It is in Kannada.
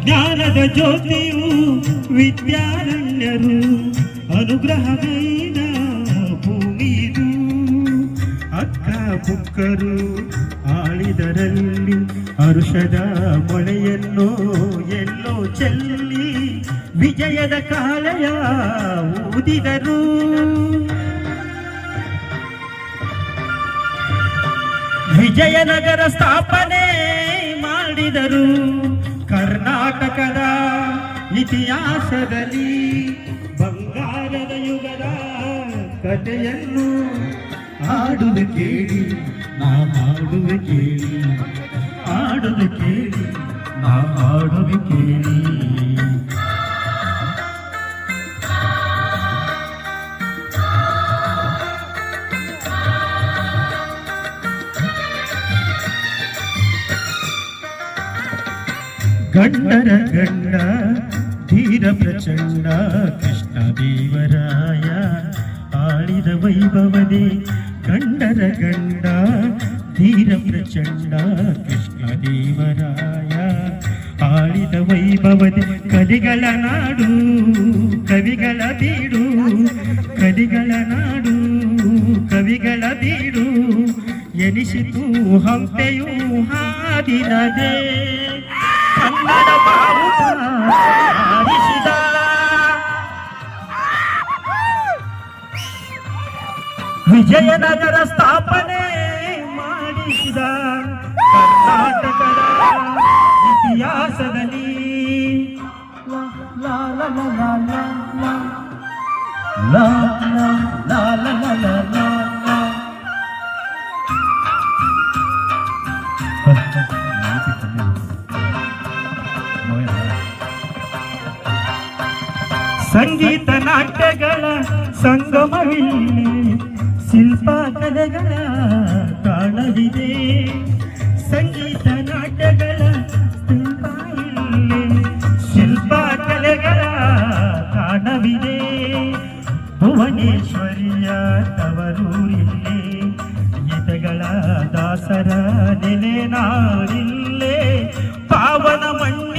ಜ್ಞಾನದ ಜ್ಯೋತಿಯು ವಿದ್ಯಾರಣ್ಯರು ಅನುಗ್ರಹಗೈದ ಭೂಮಿದು ಅಕ್ಕ ಬುಕ್ಕರು ಆಳಿದರಲ್ಲಿ ಹರುಷದ ಮೊಳೆಯನ್ನು ಎಲ್ಲೋ ಚೆಲ್ಲಿ ವಿಜಯದ ಕಾಳೆಯ ಊದಿದರು. ವಿಜಯನಗರ ಸ್ಥಾಪನೆ ಮಾಡಿದರು. ಕರ್ನಾಟಕದ ಇತಿಹಾಸದಲ್ಲಿ ಬಂಗಾರದ ಯುಗದ ಕಥೆಯನ್ನು ಹಾಡುವೆ ಕೇಳಿ ನಾ ಹಾಡುವೆ ಕೇಳಿ, ಹಾಡುವೆ ಕೇಳಿ ನಾ ಹಾಡುವೆ ಕೇಳಿ. ಗಂಡರ ಗಂಡ ಧೀರ ಪ್ರಚಂಡ ಕೃಷ್ಣದೇವರಾಯ ಆಳಿದ ವೈಭವದೇ. ಗಂಡರ ಗಂಡ ಧೀರ ಪ್ರಚಂಡ ಕೃಷ್ಣದೇವರಾಯ ಆಳಿದ ವೈಭವದೇ. ಕಲಿಗಳ ನಾಡು ಕವಿಗಳ ಬೀಡು, ಕಲಿಗಳ ನಾಡು ಕವಿಗಳ ಬೀಡು ಎನಿಸಿತು ಹಂಪೆಯು ಹಾದಿನದೇ. ಕನ್ನಡ ಬಾವುಟ ಹಾರಿಸಿದ ವಿಜಯನಗರ ಸ್ಥಾಪನೆ ಮಾಡಿಸಿದ ಕರ್ನಾಟಕದ ಇತಿಹಾಸದಲ್ಲಿ ಲಾ ಲಾ ಲಾ ಲಾ ಲಾ ಲಾ ಲಾ ಲಾ ಲಾ ಲಾ ಲಾ. ಸಂಗೀತ ನಾಟ್ಯಗಳ ಸಂಗಮವಿಲ್ಲಿ ಶಿಲ್ಪ ಕಲೆಗಳ ತಾಣವಿದೆ. ಸಂಗೀತ ನಾಟ್ಯಗಳ ಇಲ್ಲಿ ಶಿಲ್ಪ ಕಲೆಗಳ ತಾಣವಿದೆ. ಭುವನೇಶ್ವರಿಯ ತವರೂರಿಲ್ಲೇ ಗೀತೆಗಳ ದಾಸರ ನೆಲೆ ನಾಡಿಲ್ಲೇ. ಪಾವನ ಮಣ್ಣು